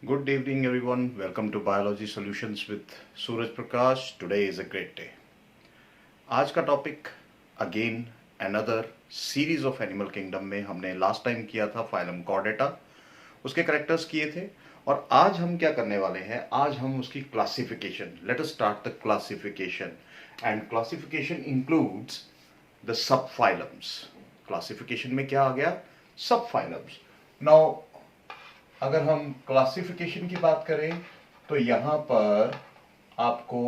Good evening, everyone. Welcome to Biology Solutions with Suraj Prakash. Today is a great day. आज का topic again another series of animal kingdom में हमने last time किया था phylum Chordata, उसके characters किए थे और आज हम क्या करने वाले हैं, आज हम उसकी classification, let us start the classification and classification includes the sub phylums. Classification में क्या आ गया? सब फाइलम्स। नाउ अगर हम क्लासिफिकेशन की बात करें तो यहां पर आपको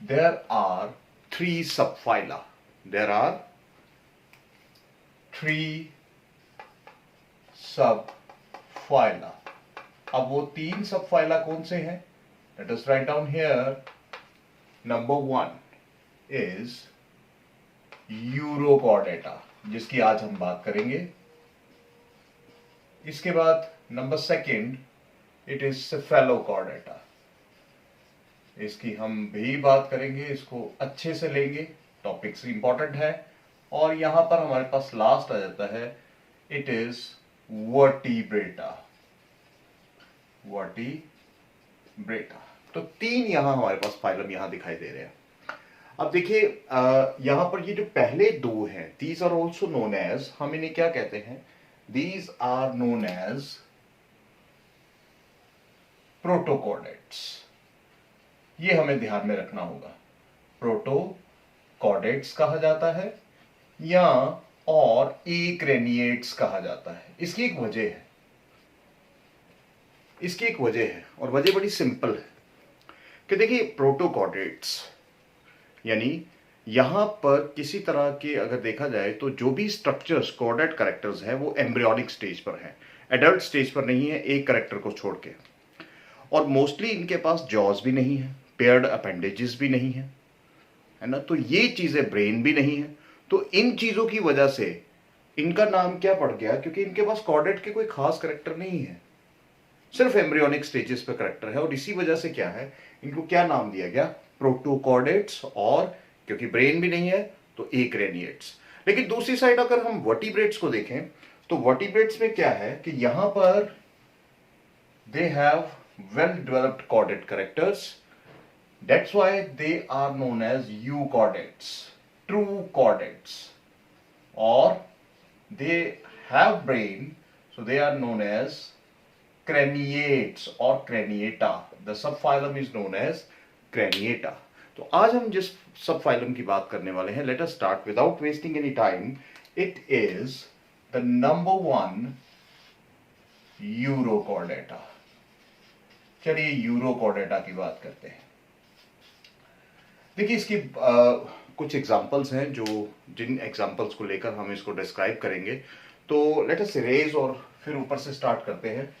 there are three subphyla. There are three subphyla. अब वो तीन सबफाइला कौन से हैं? Let us write down here. Number one is urochordata, जिसकी आज हम बात करेंगे। इसके बाद number second it is Cephalochordata, इसकी हम भी बात करेंगे, इसको अच्छे से लेंगे, टॉपिक्स इंपॉर्टेंट है। और यहां पर हमारे पास लास्ट आ जाता है, इट इज वर्टिब्रेटा। वर्टिब्रेटा, तो तीन यहां हमारे पास फाइलम यहां दिखाई दे रहे हैं। अब देखिए यहां पर ये जो पहले दो हैं, these are also known as, हम इन्हें क्या कहते हैं? These are known as protochordates. ये हमें ध्यान में रखना होगा, प्रोटोकॉर्डेट्स कहा जाता है या और एक्रैनिएट्स कहा जाता है। इसकी एक वजह है, इसकी एक वजह है और वजह बड़ी सिंपल है कि देखिए प्रोटोकॉर्डेट्स यानी यहां पर किसी तरह के अगर देखा जाए तो जो भी स्ट्रक्चर्स कॉर्डेट कैरेक्टर्स हैं वो एम्ब्रियोनिक स्टेज पर हैं, एडल्ट स्टेज पर नहीं है, एक कैरेक्टर को छोड़ के। और मोस्टली इनके पास जॉज भी नहीं है, पेयर्ड अपेंडेजेस भी नहीं है, है ना, तो ये चीजें, ब्रेन भी नहीं है। तो इन चीजों की वजह से इनका नाम क्या पड़ गया? क्योंकि इनके पास कॉर्डेट के कोई खास करेक्टर नहीं है, सिर्फ एम्ब्रियोनिक स्टेजेस पे करेक्टर है और इसी वजह से क्या है, इनको क्या नाम दिया गया? प्रोटोकॉर्डेट्स। और क्योंकि ब्रेन भी नहीं है तो एक्रैनिएट्स। लेकिन दूसरी साइड अगर हम वर्टिब्रेट्स को देखें तो वर्टिब्रेट्स में क्या है कि यहां पर they have well developed chordate characters. That's why they are known as euchordates, true chordates. Or they have brain, so they are known as craniates or craniata. The subphylum is known as craniata. तो आज हम जिस subphylum की बात करने वाले हैं, let us start without wasting any time. It is the number one urochordata. चलिए यूरोकॉर्डेटा की बात करते हैं। देखिए इसकी कुछ एग्जांपल्स हैं, जो जिन एग्जांपल्स को लेकर हम इसको डिस्क्राइब करेंगे। तो लेट अस इरेज और फिर ऊपर से स्टार्ट करते हैं।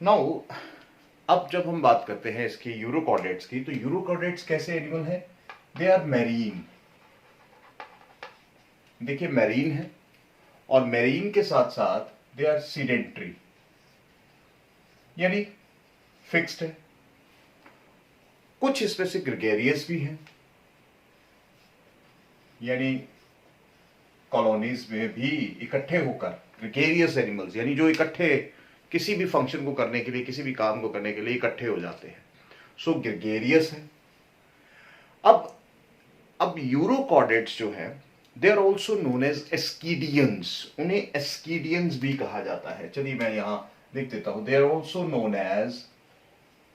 नाउ अब जब हम बात करते हैं इसकी यूरोकॉर्डेट्स की, तो यूरोकॉर्डेट्स कैसे एनिमल है? They are marine. देखिए मैरीन है और मैरीन के साथ साथ दे आर सीडेंट्री, यानी फिक्स्ड है। कुछ इसमें से ग्रेगेरियस भी हैं, यानी कॉलोनीज में भी इकट्ठे होकर, ग्रेगेरियस एनिमल्स यानी जो इकट्ठे किसी भी फंक्शन को करने के लिए, किसी भी काम को करने के लिए इकट्ठे हो जाते हैं, सो ग्रेगेरियस है। अब यूरोकॉर्डेट्स जो है they are also known as ascidians, उन्हें एस्कीडियंस भी कहा जाता है। चलिए मैं यहां लिख देता हूं, they are also known as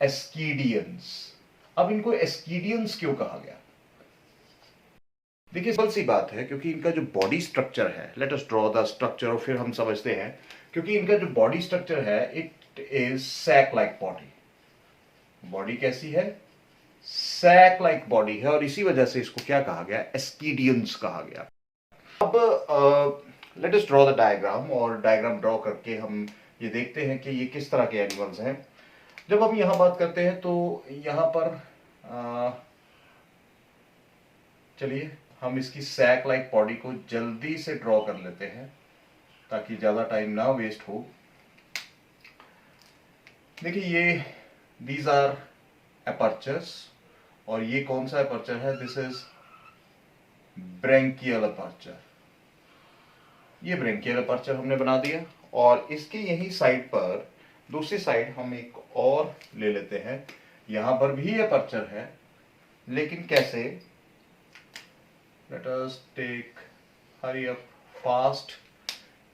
ascidians. अब इनको एस्कीडियंस क्यों कहा गया? देखिए सिंपल सी बात है, क्योंकि इनका जो बॉडी स्ट्रक्चर है, let us draw the structure और फिर हम समझते हैं। क्योंकि इनका जो बॉडी स्ट्रक्चर है it is sac like body. Body कैसी है? सैक लाइक बॉडी है और इसी वजह से इसको क्या कहा गया? एस्कीडियंस कहा गया। अब late us draw the diagram, और डायग्राम ड्रॉ करके हम ये देखते हैं कि ये किस तरह के एनिमल्स हैं। जब हम यहां बात करते हैं तो यहां पर चलिए हम इसकी सैक लाइक बॉडी को जल्दी से ड्रॉ कर लेते हैं ताकि ज्यादा टाइम ना वेस्ट हो। देखिए ये दीज आर अपर्चर्स, और ये कौन सा अपर्चर है? This is branchial aperture. ये ब्रेंकियल अपर्चर हमने बना दिया, और इसके यही साइड पर दूसरी साइड हम एक और ले लेते हैं। यहां पर भी अपर्चर है, लेकिन कैसे? Let us take hurry up fast.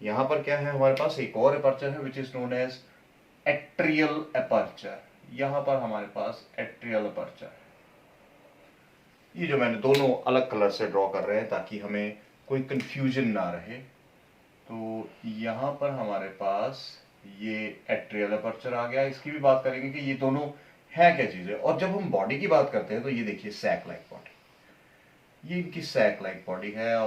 यहां पर क्या है, हमारे पास एक और अपर्चर है which is known as atrial aperture. यहां पर हमारे पास एट्रियल अपर्चर, ये जो मैंने दोनों अलग कलर से ड्रॉ कर रहे हैं ताकि हमें कोई कंफ्यूजन ना रहे। तो यहां पर हमारे पास ये एट्रियल अपर्चर आ गया। इसकी भी बात करेंगे कि ये दोनों है क्या चीजें। और जब हम बॉडी की बात करते हैं तो ये देखिए सैक लाइक बॉडी, ये इनकी सैक लाइक बॉडी है,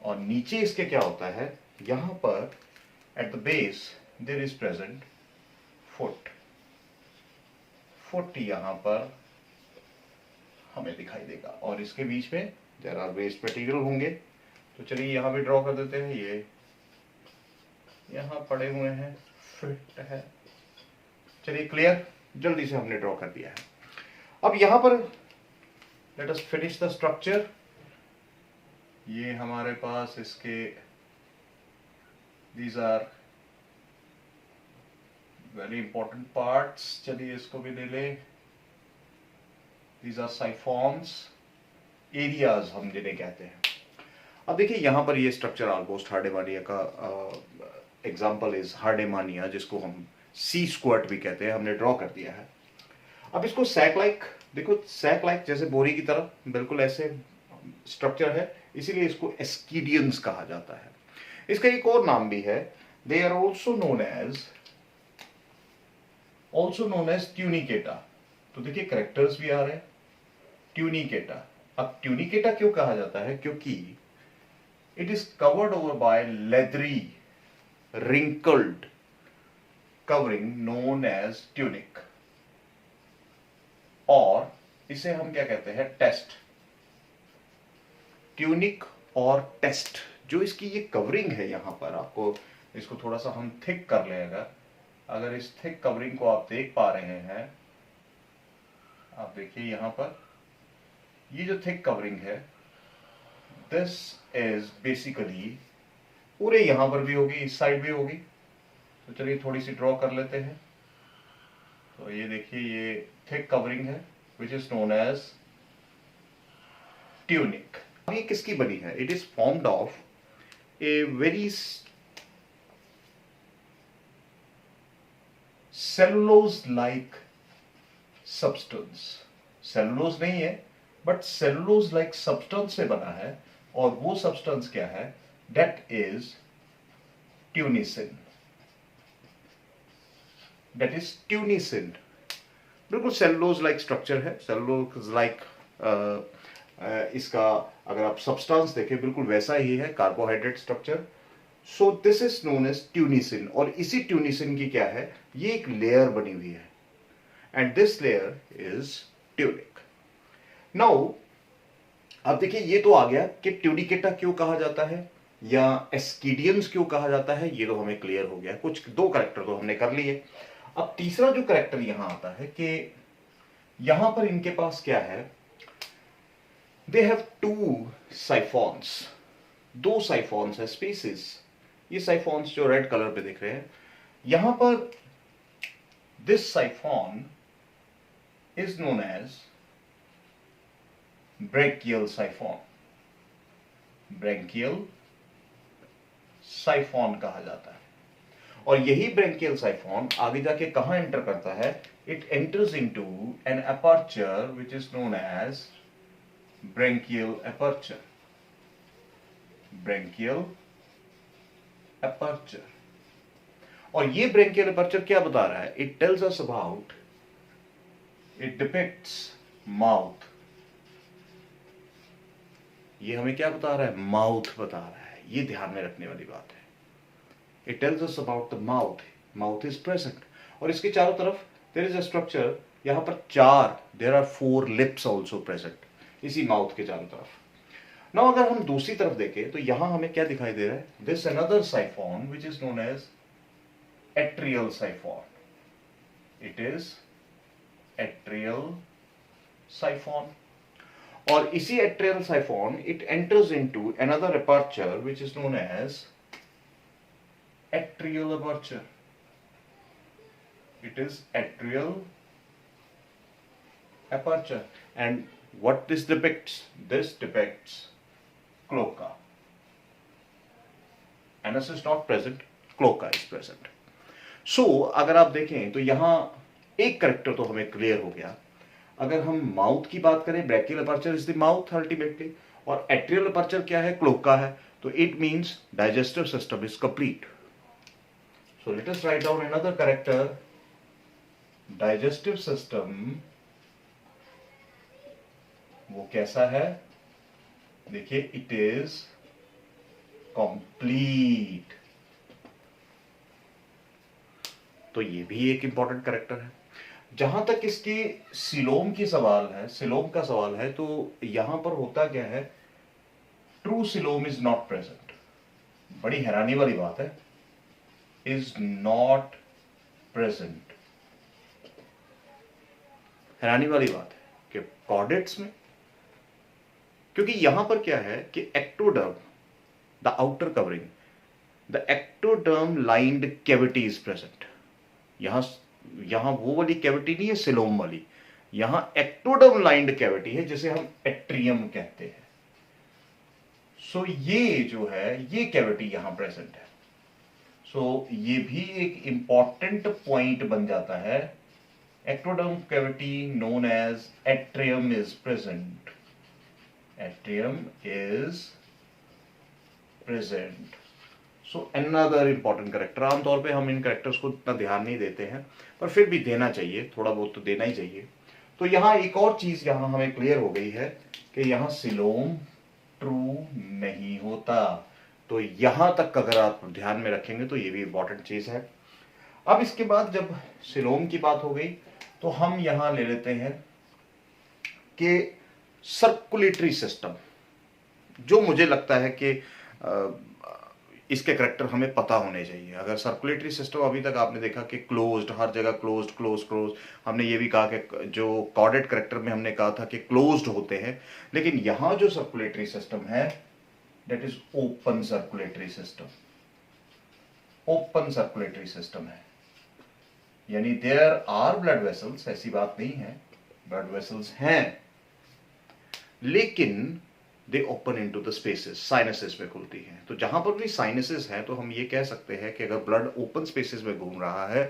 और नीचे इसके क्या होता है, यहां पर at the base there is present foot. Foot यहां पर हमें दिखाई देगा, और इसके बीच में देयर आर वेस्ट मटेरियल होंगे। तो चलिए यहां भी ड्रॉ कर देते हैं। ये यहां पड़े हुए हैं, फिट है। चलिए क्लियर, जल्दी से हमने ड्रॉ कर दिया है। अब यहां पर let us finish the structure. ये हमारे पास इसके these are very important parts. चलिए इसको भी ले ले। दीज आर साइफॉन्स, एरियाज हम जिन्हें कहते हैं। अब देखिए यहां पर ये स्ट्रक्चर ऑलमोस्ट हार्डेमानिया का एग्जांपल इज हार्डेमानिया, जिसको हम सी स्क्वाट भी कहते हैं, हमने ड्रॉ कर दिया है। अब इसको सैक लाइक, देखो सैक लाइक जैसे बोरी की तरह बिल्कुल ऐसे स्ट्रक्चर है, इसीलिए इसको एस्कीडियंस कहा जाता है। इसका एक और नाम भी है, they are also known as Tunicata. तो देखिए करेक्टर्स भी आ रहे हैं, ट्यूनिकेटा। अब ट्यूनिकेटा क्यों कहा जाता है? क्योंकि it is covered over by leathery wrinkled covering known as tunic, और इसे हम क्या कहते हैं, टेस्ट। ट्यूनिक और टेस्ट, जो इसकी ये कवरिंग है यहां पर, आपको इसको थोड़ा सा हम थिक कर लें। अगर इस थिक कवरिंग को आप देख पा रहे हैं, आप देखिए यहां पर ये जो थिक कवरिंग है, दिस इज बेसिकली पूरे यहां पर भी होगी, इस साइड भी होगी। तो चलिए थोड़ी सी ड्रॉ कर लेते हैं। तो ये देखिए ये थिक कवरिंग है which is known as tunic. ये किसकी बनी है? It is formed of a very cellulose like substance. Cellulose नहीं है, बट सेलुलोज लाइक सब्सटेंस से बना है, और वो सब्सटेंस क्या है? That is tunicin. That is tunicin. बिल्कुल सेलुलोज लाइक स्ट्रक्चर है, सेलुलोज लाइक इसका अगर आप सब्सटेंस देखें बिल्कुल वैसा ही है, carbohydrate structure. So this is known as tunicin, और इसी ट्यूनिसिन की क्या है, ये एक लेयर बनी हुई है, and this layer is tunic. Now अब देखिए ये तो आ गया कि ट्यूनिकेटा क्यों कहा जाता है या एस्कीडियंस क्यों कहा जाता है, ये तो हमें क्लियर हो गया। कुछ दो करेक्टर तो हमने कर लिए। अब तीसरा जो करेक्टर यहां आता है कि यहां पर इनके पास क्या है, दे हैव टू साइफॉन्स, दो साइफॉन्स है स्पीसीज। ये साइफॉन्स जो रेड कलर पे दिख रहे हैं, यहां पर this siphon is known as branchial siphon. Branchial siphon कहा जाता है, और यही ब्रैंकियल साइफॉन आगे जाके कहां एंटर करता है? It enters into an aperture which is known as branchial aperture. Branchial aperture. और ये ब्रैंकियल अपर्चर क्या बता रहा है? It tells us about, it depicts mouth. ये हमें क्या बता रहा है? माउथ बता रहा है। ये ध्यान में रखने वाली बात है। It tells us about the mouth. Mouth is present. और इसके चारों तरफ there is a structure, यहाँ पर चार, there are 4 lips also present, इसी माउथ के चारों तरफ। Now अगर हम दूसरी तरफ देखें तो यहाँ हमें क्या दिखाई दे रहा है? This another siphon which is known as atrial siphon. It is atrial siphon. और इसी atrial siphon it enters into another aperture which is known as atrial aperture. It is atrial aperture. And what this depicts? This depicts cloaca. Anus is not present, cloaca is present. So अगर आप देखें तो यहां एक character तो हमें clear हो गया. अगर हम माउथ की बात करें, brachial aperture is the mouth ultimately, और एट्रियल अपर्चर क्या है? क्लोका है. तो it means digestive system is complete. So let us write down another character. Digestive system वो कैसा है? देखिए, it is complete. तो ये भी एक इंपॉर्टेंट कैरेक्टर है. जहां तक इसकी सिलोम की सवाल है, सिलोम का सवाल है, तो यहां पर होता क्या है? True coelom is not present. बड़ी हैरानी वाली बात है. is not present. हैरानी वाली बात है कि कॉर्डेट्स में, क्योंकि यहां पर क्या है कि ectoderm, the outer covering, the ectoderm lined cavity is present. यहां वो वाली कैविटी नहीं है सिलोम वाली, यहां एक्टोडर्म लाइंड कैविटी है जिसे हम एट्रियम कहते हैं. सो ये जो है, ये कैविटी यहां प्रेजेंट है. सो ये भी एक इंपॉर्टेंट पॉइंट बन जाता है. Ectoderm cavity known as atrium is present. Atrium is present. So another important character. आमतौर पे हम इन कैरेक्टर्स को इतना ध्यान नहीं देते हैं, पर फिर भी देना चाहिए, थोड़ा बहुत तो देना ही चाहिए. तो यहां एक और चीज यहां हमें क्लियर हो गई है कि यहां सिलोम ट्रू नहीं होता. तो यहां तक अगर आप ध्यान में रखेंगे तो ये भी इंपॉर्टेंट चीज है. अब इसके बाद जब सिलोम की बात हो गई तो हम यहां ले लेते हैं कि सर्कुलेटरी सिस्टम, जो मुझे लगता है कि इसके करेक्टर हमें पता होने चाहिए. अगर सर्कुलेटरी सिस्टम अभी तक आपने देखा कि क्लोज्ड, हर जगह क्लोज्ड क्लोज्ड क्लोज, हमने ये भी कहा कि जो कॉर्डेट करेक्टर में हमने कहा था कि क्लोज्ड होते हैं, लेकिन यहां जो सर्कुलेटरी सिस्टम है that is open circulatory system. Open circulatory system है, यानी देयर आर ब्लड वेसल्स, ऐसी बात नहीं है, ब्लड वेसल्स हैं, लेकिन दे open into the spaces, sinuses में खुलती हैं. तो जहां पर भी साइनसेस हैं तो हम ये कह सकते हैं कि अगर ब्लड ओपन स्पेसेस में घूम रहा है,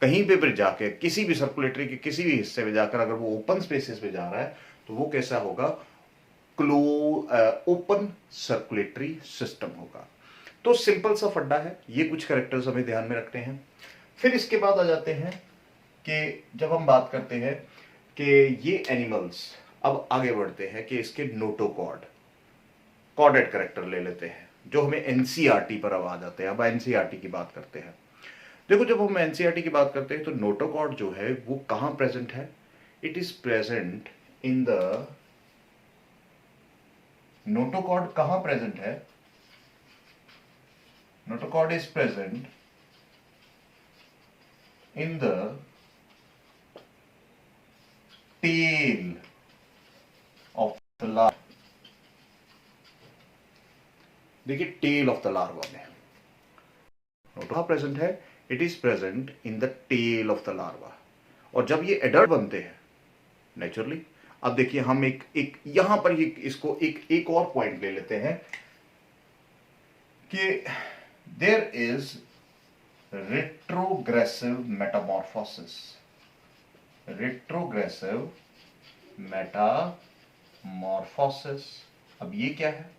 कहीं पे भी जाके किसी भी सर्कुलेटरी के किसी भी हिस्से में जाकर अगर वो ओपन स्पेसेस में जा रहा है तो वो कैसा होगा? ओपन सर्कुलेटरी सिस्टम होगा. तो सिंपल सा फड्डा है. ये कुछ कैरेक्टर्स हमें ध्यान में रखते हैं. फिर इसके बाद आ जाते हैं कि जब हम बात करते हैं कि ये एनिमल्स, अब आगे बढ़ते हैं कि इसके नोटोकॉर्ड, कॉर्डेट कैरेक्टर ले लेते हैं, जो हमें एनसीईआरटी पर अब आ जाते हैं. अब एनसीईआरटी की बात करते हैं. देखो, जब हम एनसीईआरटी की बात करते हैं तो नोटोकॉर्ड जो है वो कहां प्रेजेंट है? It is present in the, notochord कहां प्रेजेंट है? Notochord is present in the tail of the larva. देखिए, टेल ऑफ द लार्वा में नोटोकॉर्ड प्रेजेंट है. It is present in the tail of the larva. और जब ये adult बनते हैं नेचुरली, अब देखिए हम एक यहां पर इसको एक और पॉइंट ले लेते हैं कि there is retrogressive metamorphosis. Retrogressive metamorphosis. अब ये क्या है?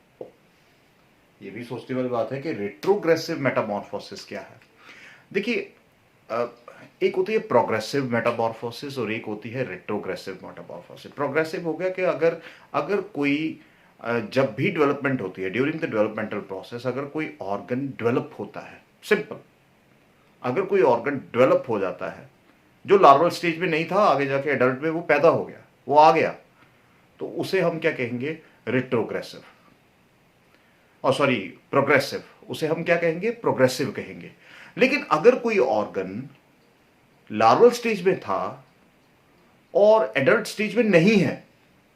ये भी सोचने वाली बात है कि रेट्रोग्रेसिव मेटामॉर्फोसिस क्या है. देखिए, एक होती है प्रोग्रेसिव मेटामॉर्फोसिस और एक होती है रेट्रोग्रेसिव मेटामॉर्फोसिस. प्रोग्रेसिव हो गया कि अगर कोई जब भी डेवलपमेंट होती है, ड्यूरिंग द डेवलपमेंटल प्रोसेस, अगर कोई ऑर्गन डेवलप होता है, सिंपल, अगर कोई ऑर्गन डेवलप हो जाता है जो लार्वल स्टेज में नहीं था, आगे जाके एडल्ट में वो पैदा हो गया, वो आ गया, तो उसे हम क्या कहेंगे? रेट्रोग्रेसिव. और सॉरी, प्रोग्रेसिव. उसे हम क्या कहेंगे? प्रोग्रेसिव कहेंगे. लेकिन अगर कोई ऑर्गन लार्वल स्टेज में था और एडल्ट स्टेज में नहीं है,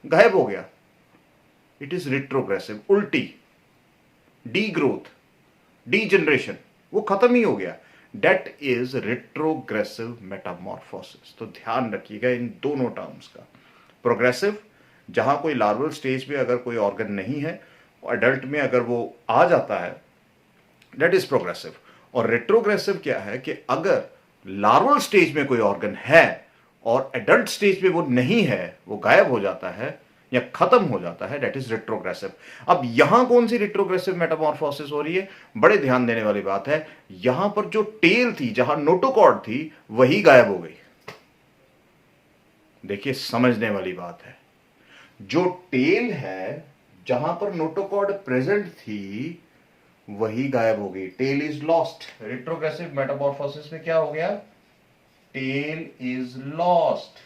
गायब हो गया, इट इज रिट्रोग्रेसिव, उल्टी, डी ग्रोथ, डी जनरेशन, वो खत्म ही हो गया। That is retrogressive metamorphosis. तो ध्यान रखिएगा इन दोनों टर्म्स का। प्रोग्रेसिव, जहां कोई लार्वल स्टेज में अगर कोई ऑर्गन नहीं है, एडल्ट में अगर वो आ जाता है, दैट इज प्रोग्रेसिव। और रेट्रोग्रेसिव क्या है कि अगर लार्वल स्टेज में कोई ऑर्गन है और एडल्ट स्टेज में वो नहीं है, वो गायब हो जाता है या खत्म हो जाता है, दैट इज रेट्रोग्रेसिव। अब यहां कौन सी रेट्रोग्रेसिव मेटामॉर्फोसिस हो रही है? बड़े ध्यान देने वाली बात है, यहां पर जो टेल थी, जहां नोटोकॉर्ड थी, वही गायब हो गई। देखिए समझने वाली बात है, जो टेल है, जहां पर नोटोकॉर्ड प्रेजेंट थी, वही गायब हो गई। Tail is lost. Retrogressive metamorphosis में क्या हो गया? Tail is lost.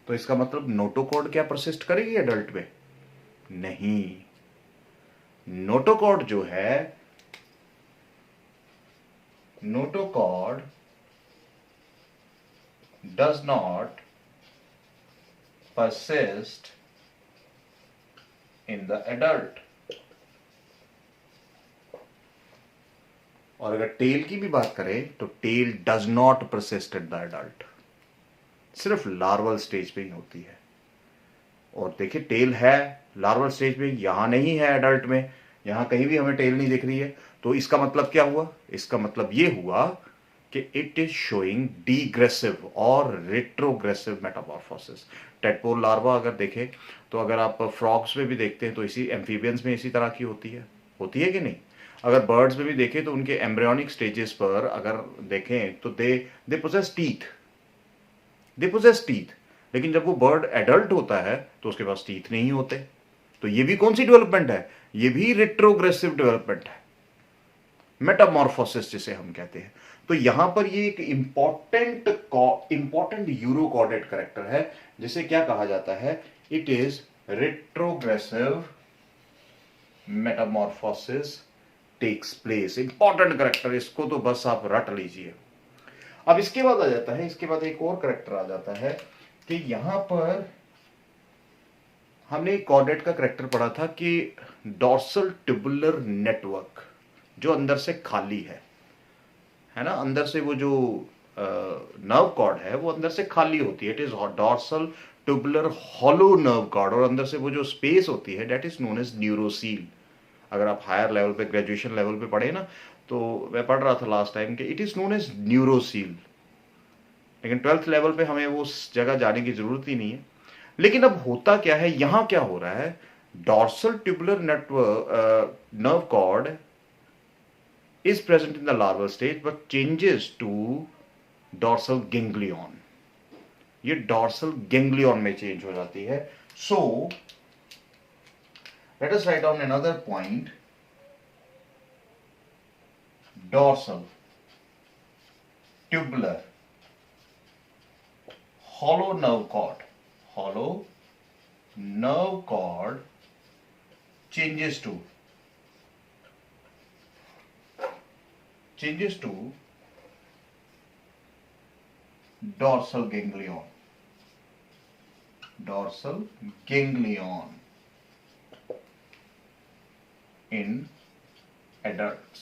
तो इसका मतलब नोटोकॉर्ड क्या परसिस्ट करेगी एडल्ट में? नहीं। नोटोकॉर्ड जो है, notochord does not persist in the adult। और अगर टेल की भी बात करें तो tail does not persist in the adult, सिर्फ लार्वल स्टेज पे ही होती है। और देखिए टेल है लार्वल स्टेज पे, यहां नहीं है एडल्ट में, यहां कहीं भी हमें टेल नहीं दिख रही है। तो इसका मतलब क्या हुआ? इसका मतलब यह हुआ कि इट इज शोइंग डीग्रेसिव और रेट्रोग्रेसिव मेटामॉर्फोसिस। टेडपोल लार्वा अगर देखें तो, अगर आप फ्रॉग्स में भी देखते हैं तो इसी एम्फीबियंस में इसी तरह की होती है कि नहीं? अगर बर्ड्स में भी देखें तो उनके एम्ब्रियोनिक स्टेजेस पर अगर देखें तो दे पोजेस टीथ, लेकिन जब वो बर्ड एडल्ट होता है तो उसके पास टीथ नहीं होते। तो ये भी कौन सी डेवलपमेंट है? ये भी रेट्रोग्रेसिव डेवलपमेंट है, मेटामॉर्फोसिस जिसे हम कहते हैं। तो यहां पर ये एक इंपॉर्टेंट यूरोकॉर्डेट कैरेक्टर है, जिसे क्या कहा जाता है? It is retrogressive metamorphosis takes place. Important character, इसको तो बस आप रट लीजिए। अब इसके बाद आ जाता है, इसके बाद एक और कैरेक्टर आ जाता है कि यहां पर हमने एक कॉर्डेट का कैरेक्टर पढ़ा था कि डॉर्सल ट्यूबुलर नेटवर्क, जो अंदर से खाली है ना, अंदर से वो जो नर्व कॉर्ड है वो अंदर से खाली होती है। It is dorsal tubular hollow nerve cord, और अंदर से वो जो स्पेस होती है that is known as neurocoel. अगर आप हायर लेवल पे, ग्रेजुएशन लेवल पे पढ़े ना, तो मैं पढ़ रहा था लास्ट टाइम कि it is known as neurocoel. लेकिन 12th लेवल पे हमें वो उस जगह जाने की जरूरत ही नहीं है। लेकिन अब होता क्या है, यहां क्या हो रहा है? Dorsal tubular network nerve cord is present in the larval stage but changes to dorsal ganglion। ये dorsal ganglion में change हो जाती है। So let us write down another point, dorsal tubular hollow nerve cord changes to dorsal ganglion in adults।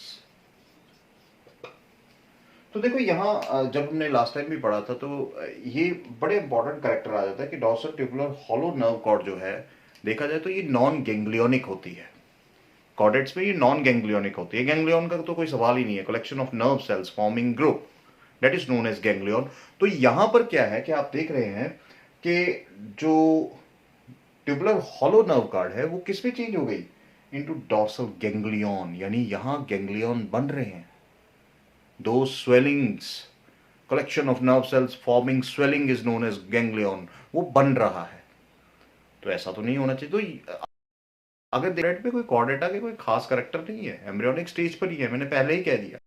तो देखो यहां जब हमने लास्ट टाइम भी पढ़ा था तो ये बड़े इंपॉर्टेंट कैरेक्टर आ जाता है कि dorsal tubular hollow nerve cord जो है, देखा जाए तो ये नॉन गैंग्लियोनिक होती है। कॉर्डेट्स में ये नॉन गैंग्लियोनिक होती है। गैंग्लियन का तो कोई सवाल ही नहीं है, collection of nerve cells forming group, that is known as ganglion. तो यहां पर क्या है कि आप देख रहे हैं कि जो ट्यूबुलर हॉलो नर्व कॉर्ड है वो किस में चेंज हो गई? इनटू डॉर्सल गैंग्लियन, यानी यहां गैंग्लियन बन रहे हैं। दो swellings, collection of nerve cells forming swelling is known as ganglion, वो बन रहा है। तो ऐसा तो नहीं होना चाहिए। तो अगर डेट पे कोई कॉर्डेटा के कोई खास कैरेक्टर नहीं है, एम्ब्रियोनिक स्टेज पर ही है, मैंने पहले ही कह दिया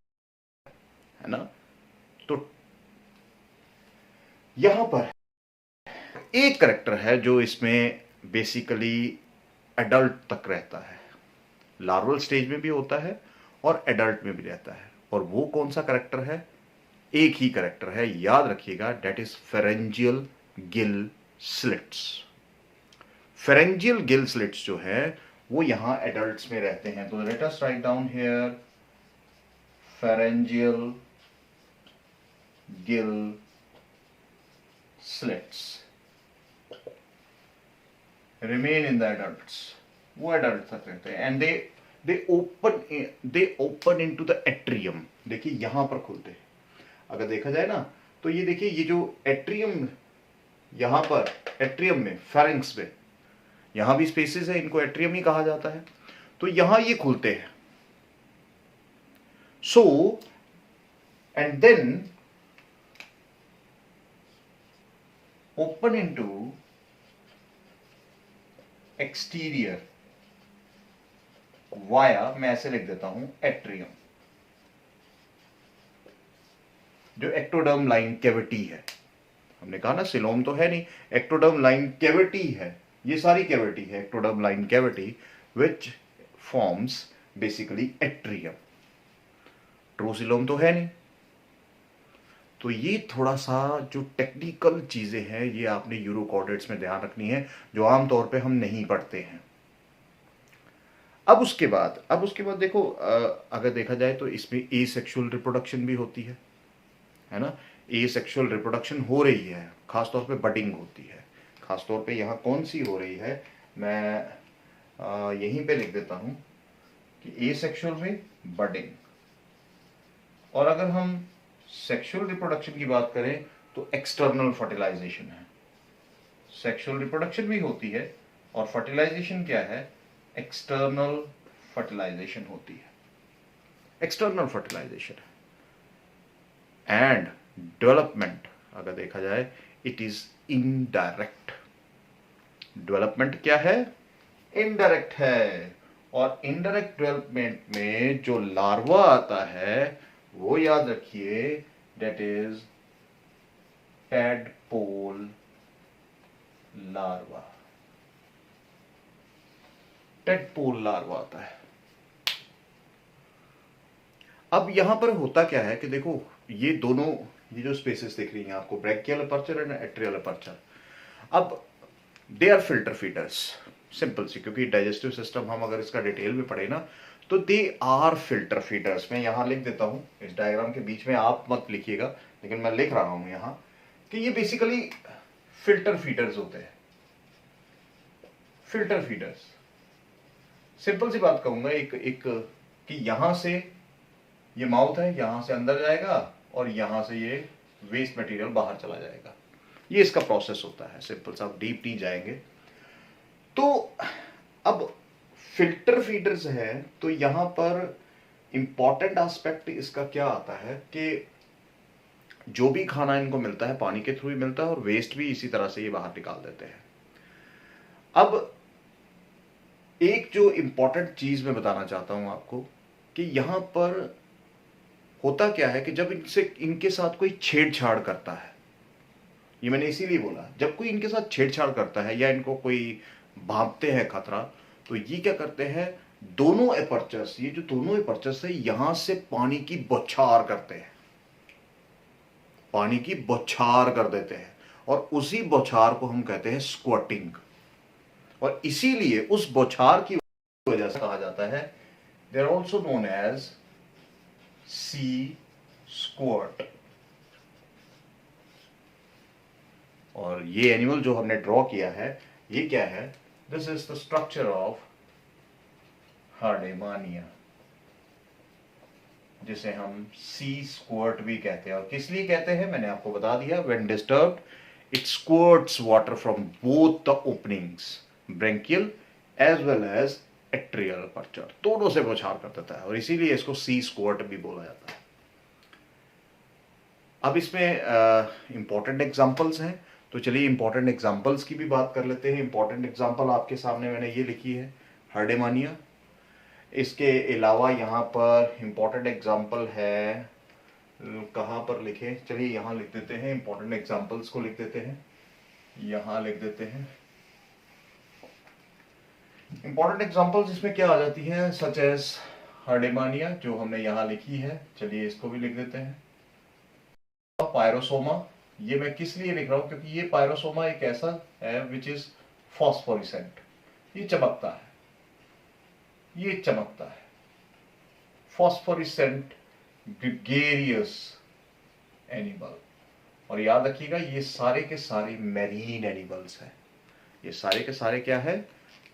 है ना। तो यहां पर एक कैरेक्टर है जो इसमें बेसिकली एडल्ट तक रहता है, लार्वल स्टेज में भी होता है और एडल्ट में भी रहता है। और वो कौन सा कैरेक्टर है? एक ही कैरेक्टर है, याद रखिएगा, that is pharyngeal gill slits. Pharyngeal gill slits जो है वो यहां एडल्ट्स में रहते हैं। तो let us write down here pharyngeal Gill slits remain in the adults, वो adults तक रहते हैं and they open into the atrium। देखिए यहां पर खुलते हैं, अगर देखा जाए ना तो ये देखिए ये जो एट्रियम, यहां पर एट्रियम में फेरिंक्स में यहां भी स्पेसेस है, इनको एट्रियम ही कहा जाता है। तो यहां ये खुलते हैं। So and then open into exterior via, मैं ऐसे लिख देता हूं, एट्रियम, जो एक्टोडर्म लाइन कैविटी है। हमने कहा ना सिलोम तो है नहीं, एक्टोडर्म लाइन कैविटी है, ये सारी कैविटी है ectoderm line cavity which forms basically atrium. True coelom तो है नहीं। तो ये थोड़ा सा जो टेक्निकल चीजें हैं ये आपने यूरोकॉर्डेट्स में ध्यान रखनी है, जो आमतौर पे हम नहीं पढ़ते हैं। अब उसके बाद देखो, अगर देखा जाए तो इसमें एसेक्सुअल रिप्रोडक्शन भी होती है ना। एसेक्सुअल रिप्रोडक्शन हो रही है, खासतौर पे बडिंग होती है। खासतौर पे यहाँ कौन सी हो रही है, मैं यहीं पे लिख देता हूं कि एसेक्सुअल में बडिंग। और अगर हम सेक्सुअल रिप्रोडक्शन की बात करें तो एक्सटर्नल फर्टिलाइजेशन है। सेक्सुअल रिप्रोडक्शन भी होती है और फर्टिलाइजेशन क्या है, एक्सटर्नल फर्टिलाइजेशन होती है, एक्सटर्नल फर्टिलाइजेशन है। एंड डेवलपमेंट अगर देखा जाए इट इज इनडायरेक्ट। डेवलपमेंट क्या है, इनडायरेक्ट है। और इनडायरेक्ट डेवलपमेंट में जो लार्वा आता है वो याद रखिए, that is tadpole larva. Tadpole larva आता है। अब यहां पर होता क्या है कि देखो ये दोनों, ये जो स्पेसेस दिख रही हैं आपको, branchial aperture and atrial aperture, अब they are filter feeders. Simple सी, क्योंकि डाइजेस्टिव सिस्टम हम अगर इसका डिटेल में पढ़े ना तो दे आर फिल्टर फीडर्स। मैं यहां लिख देता हूं, इस डायग्राम के बीच में आप मत लिखिएगा, लेकिन मैं लिख रहा हूं यहां कि ये बेसिकली फिल्टर फीडर्स होते हैं। फिल्टर फीडर्स, सिंपल सी बात कहूंगा, एक कि यहां से ये माउथ है, यहां से अंदर जाएगा और यहां से ये वेस्ट मटेरियल बाहर चला जाएगा। ये इसका प्रोसेस होता है, सिंपल सा, डीप नहीं जाएंगे। तो अब फिल्टर फीडर्स है तो यहां पर इंपॉर्टेंट एस्पेक्ट इसका क्या आता है कि जो भी खाना इनको मिलता है पानी के थ्रू ही मिलता है और वेस्ट भी इसी तरह से ये बाहर निकाल देते हैं। अब एक जो इंपॉर्टेंट चीज मैं बताना चाहता हूं आपको कि यहां पर होता क्या है कि जब इनके साथ कोई छेड़छाड़ करता है, ये मैंने इसीलिए बोला, जब कोई इनके साथ छेड़छाड़ करता है या इनको कोई भांपते हैं खतरा, तो ये क्या करते हैं, दोनों एपर्चर्स, ये जो दोनों एपर्चर्स है यहां से पानी की बौछार करते हैं, पानी की बौछार कर देते हैं, और उसी बौछार को हम कहते हैं स्क्वाटिंग। और इसीलिए उस बौछार की वजह से कहा जाता है, they are also known as sea squirt. और ये एनिमल जो हमने ड्रॉ किया है ये क्या है, this is the structure of Herdmania, जिसे हम सी स्क्वर्ट भी कहते हैं। और किस लिए कहते हैं मैंने आपको बता दिया, when disturbed it squirts water from both the openings, branchial as well as atrial aperture, दोनों से बौछार कर देता है, और इसीलिए इसको सी स्क्वर्ट भी बोला जाता है। अब इसमें इंपॉर्टेंट एग्जांपल्स हैं, तो चलिए इंपॉर्टेंट एग्जांपल्स की भी बात कर लेते हैं। इंपॉर्टेंट एग्जांपल आपके सामने मैंने ये लिखी है, हार्डेमानिया। इसके अलावा यहाँ पर इंपॉर्टेंट एग्जांपल है, कहाँ पर लिखे, चलिए यहाँ लिख देते हैं, इंपॉर्टेंट एग्जांपल्स को लिख देते हैं, यहाँ लिख देते हैं। इंपॉर्टेंट एग्जांपल्स इसमें क्या आ जाती हैं, सच एज हार्डेमानिया जो हमने यहाँ लिखी है, चलिए इसको भी लिख देते हैं। पायरोसोमा, ये मैं किस लिए लिख रहा हूं, क्योंकि ये पायरोसोमा एक ऐसा है विच इज फॉस्फोरिसेंट, ये चमकता है, ये चमकता है, फॉस्फोरिसेंट ग्रेगेरियस एनिमल। और याद रखिएगा ये सारे के सारे मैरीन एनिमल्स हैं, ये सारे के सारे क्या है,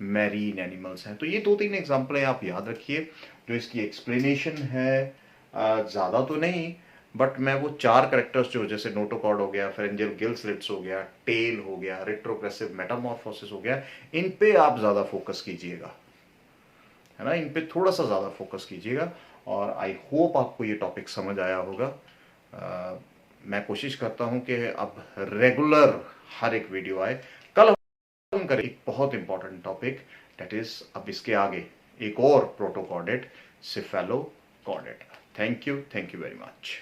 मैरीन एनिमल्स हैं। तो ये 2-3 एग्जाम्पल है, आप याद रखिए। जो इसकी एक्सप्लेनेशन है ज़्यादा तो नहीं, बट मैं वो 4 करेक्टर्स जो जैसे नोटोकॉर्ड हो गया, फेरेंजियल गिल स्लिट्स हो गया, टेल हो गया, रेट्रोग्रेसिव मेटामॉर्फोसिस हो गया, इन पे आप ज़्यादा फोकस कीजिएगा, है ना, इन पे थोड़ा सा ज़्यादा फोकस कीजिएगा। और आई होप आपको ये टॉपिक समझ आया होगा। मैं कोशिश करता हूँ कि अब रेगुलर हर एक वीडियो आए। कल हम करें एक बहुत इंपॉर्टेंट टॉपिक, डेट इज अब इसके आगे एक और protochordate, cephalochordate. Thank you very much.